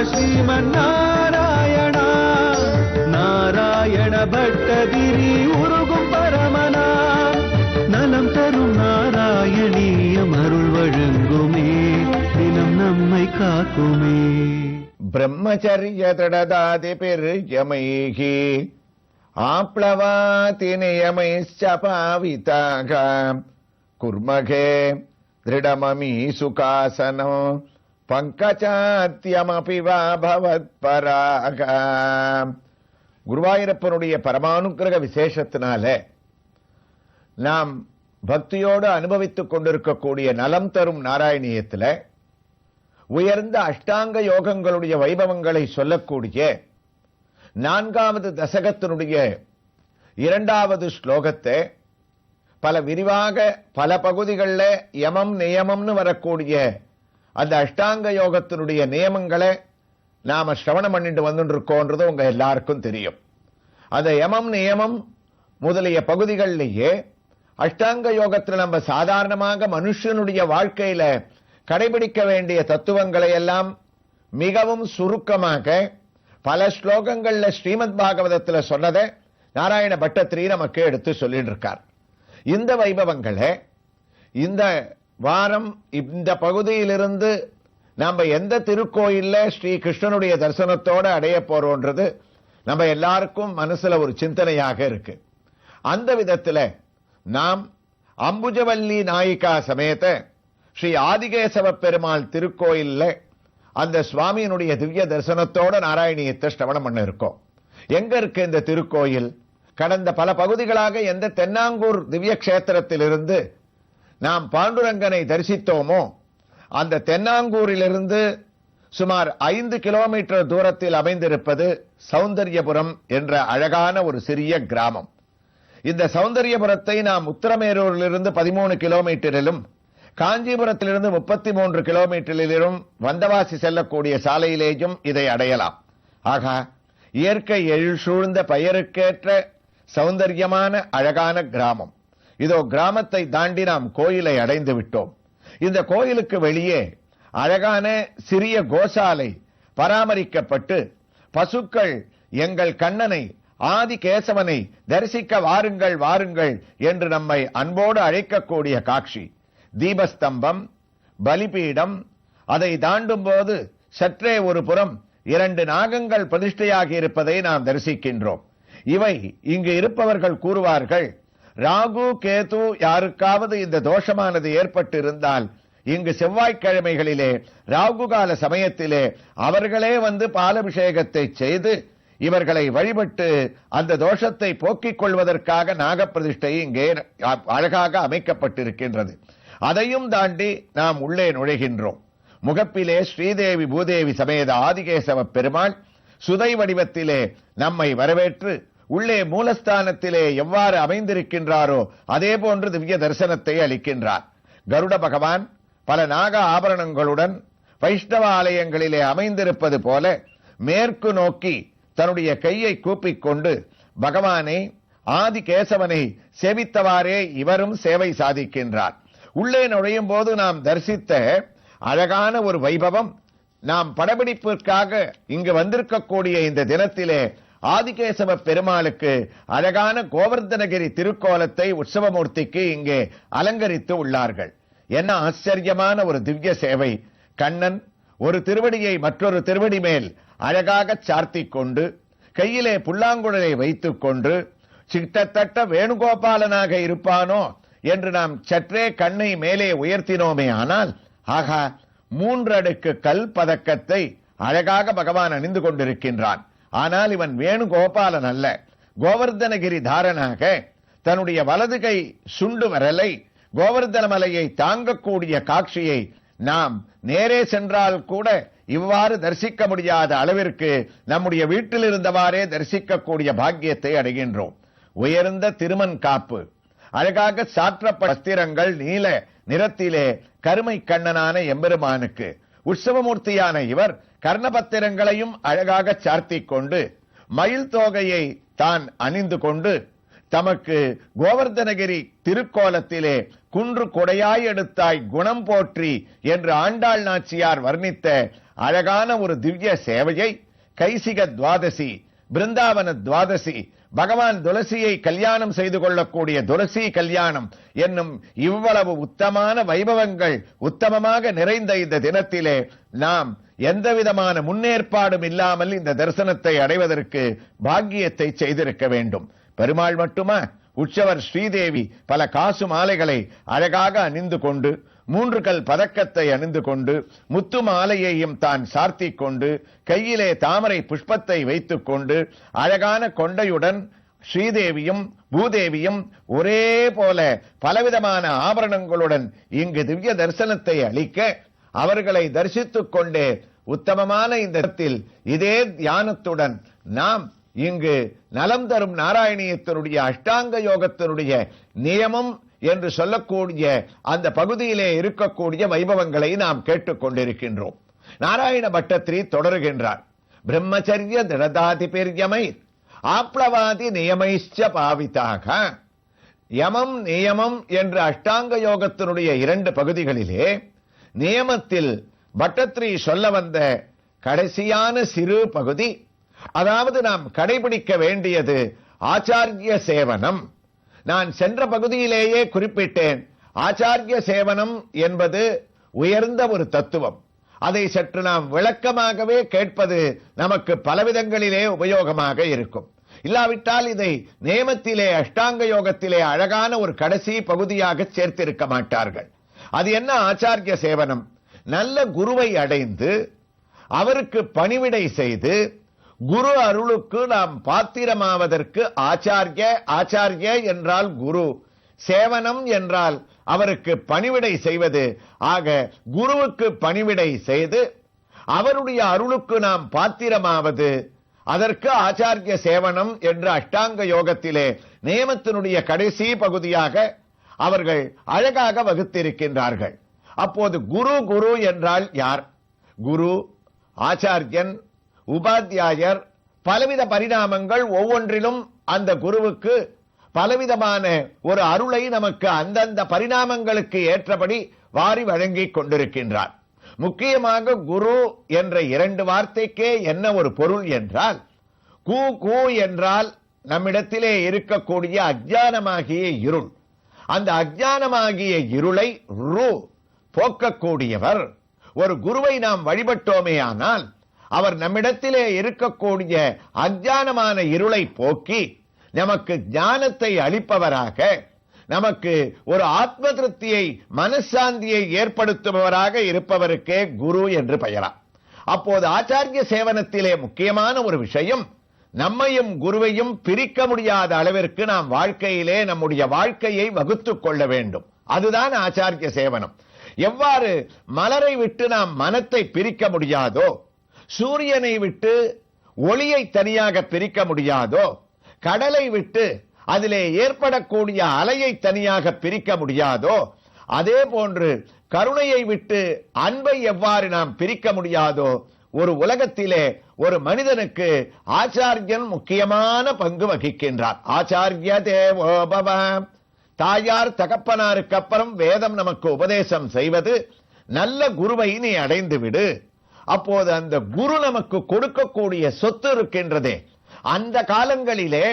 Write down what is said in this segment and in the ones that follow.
ஸ்ரீமன்னாராயணா நாராயண பட்டதிரி உருகும் பரமனா நலம் தரும் நாராயணீயம் அருள் வழங்குமே தினம் நம்மை காக்குமே. பிரம்மச்சரிய திருடதாதிபிர்யமைஹி ஆப்ளவாதி நியமைஸ்சபாவிதாக குர்மகே திருடமமி சுகாசனம் பங்கஜாத்யமபி வா பவத்பராக. குருவாயூரப்பனுடைய பரமானுக்கிரக விசேஷத்தினால நாம் பக்தியோடு அனுபவித்துக் கொண்டிருக்கக்கூடிய நலம் தரும் நாராயணியத்தில் உயர்ந்த அஷ்டாங்க யோகங்களுடைய வைபவங்களை சொல்லக்கூடிய 4வது தசகத்தினுடைய 2வது ஸ்லோகத்தை பல விரிவாக பல பகுதிகளில் யமம் நியமம்னு வரக்கூடிய அந்த அஷ்டாங்க யோகத்தினுடைய நியமங்களை நாம சிரவணம் பண்ணிட்டு வந்துருக்கோன்றது உங்க எல்லாருக்கும் தெரியும். அந்த யமம் நியமம் முதலிய பகுதிகளிலேயே அஷ்டாங்க யோகத்தில் நம்ம சாதாரணமாக மனுஷனுடைய வாழ்க்கையில கடைபிடிக்க வேண்டிய தத்துவங்களை எல்லாம் மிகவும் சுருக்கமாக பல ஸ்லோகங்கள்ல ஸ்ரீமத் பாகவதத்தில் சொன்னதை நாராயண பட்டத்திரி நமக்கு எடுத்து சொல்லிட்டு இருக்கார். இந்த வைபவங்களை இந்த வாரம் இந்த பகுதியிலிருந்து நம்ம எந்த திருக்கோயில்ல ஸ்ரீ கிருஷ்ணனுடைய தரிசனத்தோட அடைய போறோன்றது நம்ம எல்லாருக்கும் மனசுல ஒரு சிந்தனையாக இருக்கு. அந்த விதத்தில் நாம் அம்புஜவல்லி நாயிகா சமேத ஸ்ரீ ஆதிகேசவ பெருமாள் திருக்கோயில்ல அந்த சுவாமியினுடைய திவ்ய தரிசனத்தோட நாராயணியத்தை ஸ்ரவணம் பண்ண இருக்கோம். எங்க இருக்கு இந்த திருக்கோயில்? கடந்த பல பகுதிகளாக எந்த தென்னாங்கூர் திவ்ய கஷேத்திரத்திலிருந்து நாம் பாண்டுரங்கனை தரிசித்தோமோ அந்த தென்னாங்கூரிலிருந்து சுமார் 5 கிலோமீட்டர் தூரத்தில் அமைந்திருப்பது சௌந்தர்யபுரம் என்ற அழகான ஒரு சிறிய கிராமம். இந்த சௌந்தர்யபுரத்தை நாம் உத்தரமேரூரிலிருந்து 13 கிலோமீட்டரிலும் காஞ்சிபுரத்திலிருந்து 33 கிலோமீட்டரிலும் வந்தவாசி செல்லக்கூடிய சாலையிலேயும் இதை அடையலாம். ஆக இயற்கை எழில் சூழ்ந்த பெயருக்கேற்ற சௌந்தர்யமான அழகான கிராமம். இதோ கிராமத்தை தாண்டி நாம் கோயிலை அடைந்து விட்டோம். இந்த கோயிலுக்கு வெளியே அழகான சிறிய கோசாலை பராமரிக்கப்பட்டு பசுக்கள் எங்கள் கண்ணனை ஆதி கேசவனை தரிசிக்க வாருங்கள் வாருங்கள் என்று நம்மை அன்போடு அழைக்கக்கூடிய காட்சி. தீபஸ்தம்பம், பலிபீடம், அதை தாண்டும் போது சற்றே ஒரு புறம் 2 நாகங்கள் பிரதிஷ்டையாகி இருப்பதை நாம் தரிசிக்கின்றோம். இவை இங்கு இருப்பவர்கள் கூறுவார்கள், ராகு கேது யாருக்காவது இந்த தோஷமானது ஏற்பட்டு இருந்தால் இங்கு செவ்வாய்க்கிழமைகளிலே ராகு கால சமயத்திலே அவர்களே வந்து பாலபிஷேகத்தை செய்து இவர்களை வழிபட்டு அந்த தோஷத்தை போக்கிக் கொள்வதற்காக நாகப்பிரதிஷ்டை இங்கே அழகாக அமைக்கப்பட்டிருக்கின்றது. அதையும் தாண்டி நாம் உள்ளே நுழைகின்றோம். முகப்பிலே ஸ்ரீதேவி பூதேவி சமேத ஆதிகேசவ பெருமாள் சுதை வடிவத்திலே நம்மை வரவேற்று உள்ளே மூலஸ்தானத்திலே எவ்வாறு அமைந்திருக்கின்றாரோ அதே போன்று திவ்ய தரிசனத்தை அளிக்கின்றார். கருட பகவான் பல நாக ஆபரணங்களுடன் வைஷ்ணவ ஆலயங்களிலே அமைந்திருப்பது போல மேற்கு நோக்கி தன்னுடைய கையை கூப்பிக்கொண்டு பகவானை ஆதி கேசவனை சேவித்தவாறே இவரும் சேவை சாதிக்கின்றார். உள்ளே நுழையும் போது நாம் தரிசித்த அழகான ஒரு வைபவம் நாம் படப்பிடிப்பிற்காக இங்கு வந்திருக்கக்கூடிய இந்த தினத்திலே ஆதிகேசவ பெருமாளுக்கு அழகான கோவர்தனகிரி திருக்கோலத்தை உற்சவமூர்த்திக்கு இங்கே அலங்கரித்து உள்ளார்கள். என்ன ஆச்சரியமான ஒரு திவ்ய சேவை! கண்ணன் ஒரு திருவடியை மற்றொரு திருவடி மேல் அழகாக சார்த்திக் கொண்டு கையிலே புல்லாங்குழலை வைத்துக் கொண்டு கிட்டத்தட்ட வேணுகோபாலனாக இருப்பானோ என்று நாம் சற்றே கண்ணை மேலே உயர்த்தினோமே. ஆனால் ஆகா, 3 அடுக்கு கல் பதக்கத்தை அழகாக பகவான் அணிந்து கொண்டிருக்கின்றான். ஆனால் இவன் வேணுகோபாலன் அல்ல, கோவர்தனகிரி தாரனாக தன்னுடைய வலது கை சுண்டு வரலை கோவர்தன மலையை தாங்கக்கூடிய காட்சியை நாம் நேரே சென்றால் கூட இவ்வாறு தரிசிக்க முடியாத அளவிற்கு நம்முடைய வீட்டில் இருந்தவாறே தரிசிக்கக்கூடிய பாக்கியத்தை அடைகின்றோம். உயர்ந்த திருமண் காப்பு, அழகாக சாற்றப்பட்ட வஸ்திரங்கள் நீல நிறத்திலே கருமை கண்ணனான எம்பெருமானுக்கு உற்சவமூர்த்தியான இவர் கர்ணபத்திரங்களையும் அழகாக சார்த்திக் கொண்டு மயில் தோகையை தான் அணிந்து கொண்டு தமக்கு கோவர்தனகிரி திருக்கோலத்திலே குன்று கொடையாய் எடுத்தாய் குணம் போற்றி என்று ஆண்டாள் நாச்சியார் வர்ணித்த அழகான ஒரு திவ்ய சேவையை கைசிக துவாதசி, பிருந்தாவன துவாதசி, பகவான் துளசியை கல்யாணம் செய்து கொள்ளக்கூடிய துளசி கல்யாணம் என்னும் இவ்வளவு உத்தமான வைபவங்கள் உத்தமமாக நிறைந்த இந்த தினத்திலே நாம் எந்தவிதமான முன்னேற்பாடும் இல்லாமல் இந்த தரிசனத்தை அடைவதற்கு பாக்கியத்தை செய்திருக்க வேண்டும். பெருமாள் மட்டுமா, உற்சவர் ஸ்ரீதேவி பல காசு மாலைகளை அழகாக அணிந்து கொண்டு, 3 கல் பதக்கத்தை அணிந்து கொண்டு, முத்து மாலையையும் தான் சார்த்திக் கொண்டு, கையிலே தாமரை புஷ்பத்தை வைத்துக் கொண்டு, அழகான கொண்டையுடன் ஸ்ரீதேவியும் பூதேவியும் ஒரே போல பலவிதமான ஆபரணங்களுடன் இங்கு திவ்ய தரிசனத்தை அளிக்க, அவர்களை தரிசித்துக் கொண்டே உத்தமமான இந்த இடத்தில் இதே தியானத்துடன் நாம் இங்கு நலம் தரும் நாராயணியத்தினுடைய அஷ்டாங்க யோகத்தினுடைய நியமம் என்று சொல்லக்கூடிய அந்த பகுதியிலே இருக்கக்கூடிய வைபவங்களை நாம் கேட்டுக் கொண்டிருக்கின்றோம். நாராயண பட்டத்திரி தொடருகின்றார். பிரம்மச்சரிய திரதாதிபிர்யமை ஆப்ளவாதி நியமைச்ச பாவிதாக. யமம் நியமம் என்ற அஷ்டாங்க யோகத்தினுடைய 2 பகுதிகளிலே நியமத்தில் பட்டத்திரி சொல்ல வந்த கடைசியான சிறு பகுதி, அதாவது நாம் கடைபிடிக்க வேண்டியது ஆச்சாரிய சேவனம். நான் சென்ற பகுதியிலேயே குறிப்பிட்டேன், ஆச்சாரிய சேவனம் என்பது உயர்ந்த ஒரு தத்துவம். அதை சற்று நாம் விளக்கமாகவே கேட்பது நமக்கு பலவிதங்களிலே உபயோகமாக இருக்கும். இல்லாவிட்டால் இதை நியமத்திலே அஷ்டாங்க யோகத்திலே அழகான ஒரு கடைசி பகுதியாக சேர்த்திருக்க மாட்டார்கள். அது என்ன ஆச்சாரிய சேவனம்? நல்ல குருவை அடைந்து அவருக்கு பணிவிடை செய்து குரு அருளுக்கு நாம் பாத்திரமாவதற்கு ஆச்சாரிய, ஆச்சாரிய என்றால் குரு, சேவனம் என்றால் அவருக்கு பணிவிடை செய்வது. ஆக குருவுக்கு பணிவிடை செய்து அவருடைய அருளுக்கு நாம் பாத்திரமாவது, அதற்கு ஆச்சாரிய சேவனம் என்று அஷ்டாங்க யோகத்திலே நியமத்தினுடைய கடைசி பகுதியாக அவர்கள் அழகாக வகுத்திருக்கின்றார்கள். அப்போது குரு குரு என்றால் யார்? குரு, ஆச்சாரியன், உபாத்தியாயர், பலவித பரிணாமங்கள். ஒவ்வொன்றிலும் அந்த குருவுக்கு பலவிதமான ஒரு அருளை நமக்கு அந்தந்த பரிணாமங்களுக்கு ஏற்றபடி வாரி வழங்கிக் கொண்டிருக்கின்றார். முக்கியமாக குரு என்ற 2 வார்த்தைக்கே என்ன ஒரு பொருள் என்றால், கு கு என்றால் நம்மிடத்திலே இருக்கக்கூடிய அஜ்ஞானமாகிய இருள். அந்த அஜ்ஞானமாகிய இருளை ரு போக்கக்கூடியவர். ஒரு குருவை நாம் வழிபட்டோமே ஆனால் அவர் நம்மிடத்திலே இருக்கக்கூடிய அஜ்ஞானமான இருளை போக்கி நமக்கு ஞானத்தை அளிப்பவராக, நமக்கு ஒரு ஆத்ம திருப்தியை, மனசாந்தியை ஏற்படுத்துபவராக இருப்பவருக்கே குரு என்று பெயரா. அப்போது ஆச்சாரிய சேவனத்திலே முக்கியமான ஒரு விஷயம், நம்மையும் குருவையும் பிரிக்க முடியாத அளவிற்கு நாம் வாழ்க்கையிலே நம்முடைய வாழ்க்கையை வகுத்துக் கொள்ள வேண்டும். அதுதான் ஆச்சாரிய சேவனம். எவ்வாறு மலரை விட்டு நாம் மனத்தை பிரிக்க முடியாதோ, சூரியனை விட்டு ஒளியை தனியாக பிரிக்க முடியாதோ, கடலை விட்டு அதிலே ஏற்படக்கூடிய அலையை தனியாக பிரிக்க முடியாதோ, அதே போன்று கருணையை விட்டு அன்பை எவ்வாறு நாம் பிரிக்க முடியாதோ, ஒரு உலகத்திலே ஒரு மனிதனுக்கு ஆச்சாரியன் முக்கியமான பங்கு வகிக்கின்றார். ஆச்சாரிய தேவோபவ. தாயார் தகப்பனாருக்கு அப்புறம் வேதம் நமக்கு உபதேசம் செய்வது, நல்ல குருவை நீ அடைந்து விடு. அப்போது அந்த குரு நமக்கு கொடுக்கக்கூடிய சொத்து இருக்கின்றதே, அந்த காலங்களிலே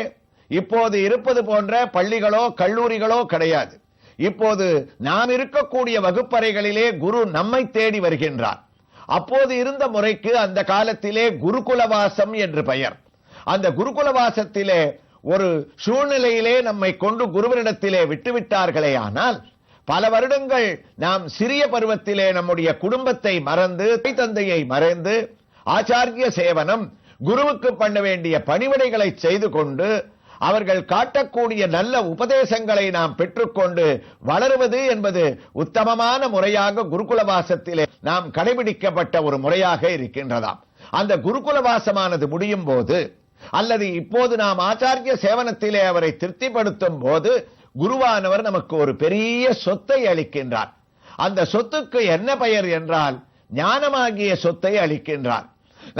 இப்போது இருப்பது போன்ற பள்ளிகளோ கல்லூரிகளோ கிடையாது. இப்போது நாம் இருக்கக்கூடிய வகுப்பறைகளிலே குரு நம்மை தேடி வருகின்றார். அப்போது இருந்த முறைக்கு அந்த காலத்திலே குருகுலவாசம் என்று பெயர். அந்த குருகுலவாசத்திலே ஒரு சூழ்நிலையிலே நம்மை கொண்டு குருவனிடத்திலே விட்டுவிட்டார்களே, ஆனால் பல வருடங்கள் நாம் சிறிய பருவத்திலே நம்முடைய குடும்பத்தை மறந்து, தந்தையை மறந்து, ஆச்சாரிய சேவனம், குருவுக்கு பண்ண வேண்டிய பணிவிடைகளை செய்து கொண்டு, அவர்கள் காட்டக்கூடிய நல்ல உபதேசங்களை நாம் பெற்றுக்கொண்டு வளருவது என்பது உத்தமமான முறையாக குருகுலவாசத்திலே நாம் கடைபிடிக்கப்பட்ட ஒரு முறையாக இருக்கின்றதாம். அந்த குருகுலவாசமானது முடியும் போது, அல்லது இப்போது நாம் ஆச்சாரிய சேவனத்திலே அவரை திருப்திப்படுத்தும் போது, குருவானவர் நமக்கு ஒரு பெரிய சொத்தை அளிக்கின்றார். அந்த சொத்துக்கு என்ன பெயர் என்றால் ஞானமாகிய சொத்தை அளிக்கின்றார்.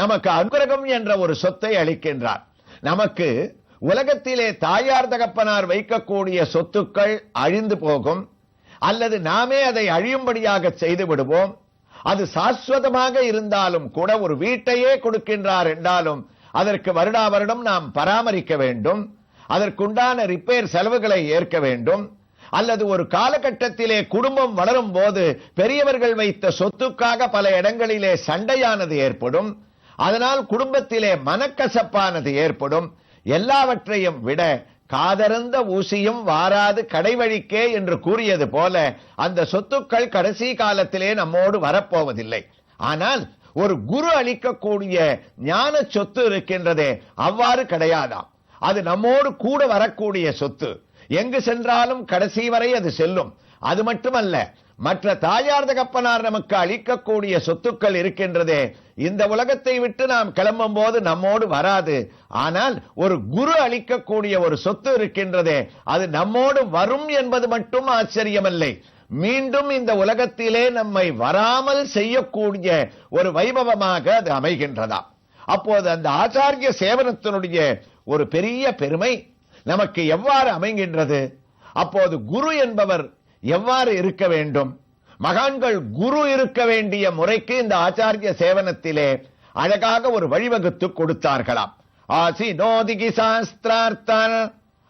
நமக்கு அனுகிரகம் என்ற ஒரு சொத்தை அளிக்கின்றார். நமக்கு உலகத்திலே தாயார் தகப்பனார் வைக்கக்கூடிய சொத்துக்கள் அழிந்து போகும். அல்லது நாமே அதை அழியும்படியாக செய்து விடுவோம். அது சாஸ்வதமாக இருந்தாலும் கூட ஒரு வீட்டையே கொடுக்கின்றார் என்றாலும் அதற்கு வருடா வருடம் நாம் பராமரிக்க வேண்டும், அதற்குண்டான ரிப்பேர் செலவுகளை ஏற்க வேண்டும். அல்லது ஒரு காலகட்டத்திலே குடும்பம் வளரும் போது பெரியவர்கள் வைத்த சொத்துக்காக பல இடங்களிலே சண்டையானது ஏற்படும், அதனால் குடும்பத்திலே மனக்கசப்பானது ஏற்படும். எல்லாவற்றையும் விட காதறந்த ஊசியும் வாராது கடைவழிக்கே என்று கூறியது போல அந்த சொத்துக்கள் கடைசி காலத்திலே நம்மோடு வரப்போவதில்லை. ஆனால் ஒரு குரு அளிக்கக்கூடிய ஞான சொத்து இருக்கின்றதே, அவ்வாறு கிடையாதாம். அது நம்மோடு கூட வரக்கூடிய சொத்து, எங்கு சென்றாலும் கடைசி வரை அது செல்லும். அது மட்டுமல்ல, மற்ற தாயார் தகப்பனார் நமக்கு அளிக்கக்கூடிய சொத்துக்கள் இருக்கின்றதே, இந்த உலகத்தை விட்டு நாம் கிளம்பும் போது நம்மோடு வராது. ஆனால் ஒரு குரு அளிக்கக்கூடிய ஒரு சொத்து இருக்கின்றதே, அது நம்மோடு வரும் என்பது மட்டும் ஆச்சரியமில்லை, மீண்டும் இந்த உலகத்திலே நம்மை வராமல் செய்யக்கூடிய ஒரு வைபவமாக அது அமைகின்றதா. அப்போது அந்த ஆச்சாரிய சேவனத்தினுடைய ஒரு பெரிய பெருமை நமக்கு எவ்வாறு அமைகின்றது? அப்போது குரு என்பவர் எவ்வாறு இருக்க வேண்டும்? மகான்கள் குரு இருக்க வேண்டிய முறைக்கு இந்த ஆச்சாரிய சேவனத்திலே அழகாக ஒரு வழிவகுத்து கொடுத்தார்களாம். ஆசினோதிகி சாஸ்திரார்த்தன்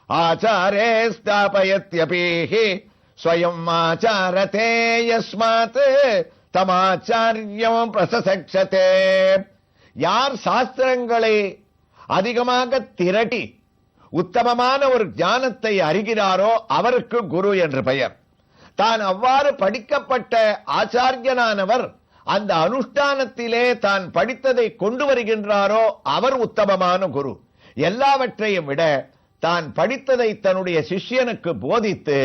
ஆச்சாரே ஸ்தாபயத்யபீஹி ஸ்வயம் ஆச்சாரதே யஸ்மாத் தமாச்சார்யம் பிரசசக்ஷதே. யார் சாஸ்திரங்களை அதிகமாக திரட்டி உத்தமமான ஒரு ஞானத்தை அறிகிறாரோ அவருக்கு குரு என்று பெயர். தான் அவ்வாறு படிக்கப்பட்ட ஆச்சாரியனானவர் அந்த அனுஷ்டானத்திலே தான் படித்ததை கொண்டு வருகின்றாரோ அவர் உத்தமமான குரு. எல்லாவற்றையும் விட தான் படித்ததை தன்னுடைய சிஷ்யனுக்கு போதித்து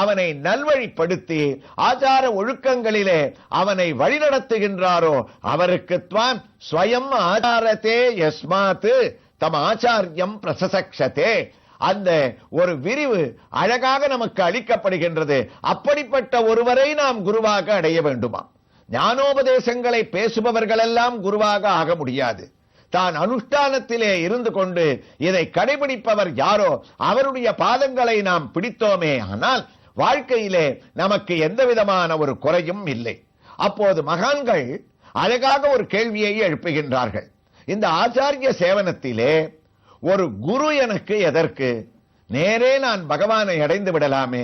அவனை நல்வழிப்படுத்தி ஆச்சார ஒழுக்கங்களிலே அவனை வழிநடத்துகின்றாரோ அவருக்குத்தான் ஸ்வயம் ஆச்சாரதே யஸ்மாத் தம் ஆச்சாரியம் பிரசசக்ஷதே. அந்த ஒரு விரிவு அழகாக நமக்கு அளிக்கப்படுகின்றது. அப்படிப்பட்ட ஒருவரை நாம் குருவாக அடைய வேண்டுமா? ஞானோபதேசங்களை பேசுபவர்கள் எல்லாம் குருவாக ஆக முடியாது. தான் அனுஷ்டானத்திலே இருந்து கொண்டு இதை கடைபிடிப்பவர் யாரோ அவருடைய பாதங்களை நாம் பிடித்தோமே ஆனால் வாழ்க்கையிலே நமக்கு எந்த விதமான ஒரு குறையும் இல்லை. அப்போது மகான்கள் அழகாக ஒரு கேள்வியை எழுப்புகின்றார்கள். இந்த ஆச்சாரிய சேவனத்திலே ஒரு குரு எனக்கு எதற்கு? நேரே நான் பகவானை அடைந்து விடலாமே,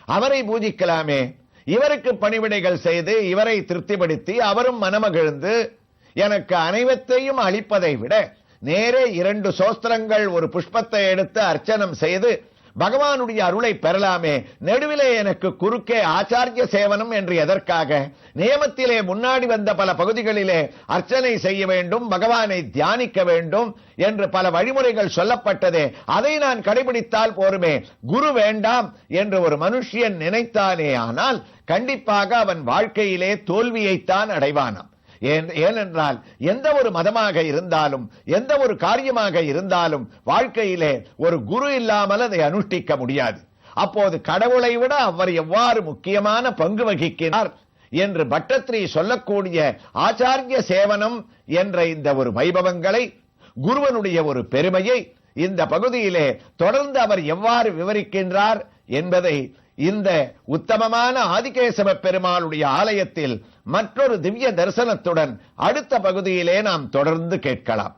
அவரை பூஜிக்கலாமே, இவருக்கு பணிவிடைகள் செய்து இவரை திருப்திப்படுத்தி அவரும் மனமகிழ்ந்து எனக்கு அனைவத்தையும் அளிப்பதை விட நேரே 2 சோஸ்திரங்கள் ஒரு புஷ்பத்தை எடுத்து அர்ச்சனம் செய்து பகவானுடைய அருளை பெறலாமே, நடுவிலே எனக்கு குறுக்கே ஆச்சாரிய சேவனம் என்று எதற்காக? நியமத்திலே முன்னாடி வந்த பல பகுதிகளிலே அர்ச்சனை செய்ய வேண்டும், பகவானை தியானிக்க வேண்டும் என்று பல வழிமுறைகள் சொல்லப்பட்டதே, அதை நான் கடைபிடித்தால் போருமே, குரு வேண்டாம் என்று ஒரு மனுஷியன் நினைத்தானே ஆனால் கண்டிப்பாக அவன் வாழ்க்கையிலே தோல்வியைத்தான் அடைவானாம். ஏனென்றால் எந்த ஒரு மதமாக இருந்தாலும் எந்த ஒரு காரியமாக இருந்தாலும் வாழ்க்கையிலே ஒரு குரு இல்லாமல் அதை அனுஷ்டிக்க முடியாது. அப்போது கடவுளை விட அவர் எவ்வாறு முக்கியமான பங்கு வகிக்கிறார் என்று பட்டத்ரி சொல்லக்கூடிய ஆச்சாரிய சேவனம் என்ற இந்த ஒரு வைபவங்களை, குருவனுடைய ஒரு பெருமையை இந்த பகுதியிலே தொடர்ந்து அவர் எவ்வாறு விவரிக்கின்றார் என்பதை இந்த உத்தமமான ஆதிகேசவ பெருமாளுடைய ஆலயத்தில் மற்றொரு திவ்ய தரிசனத்துடன் அடுத்த பகுதியிலே நாம் தொடர்ந்து கேட்கலாம்.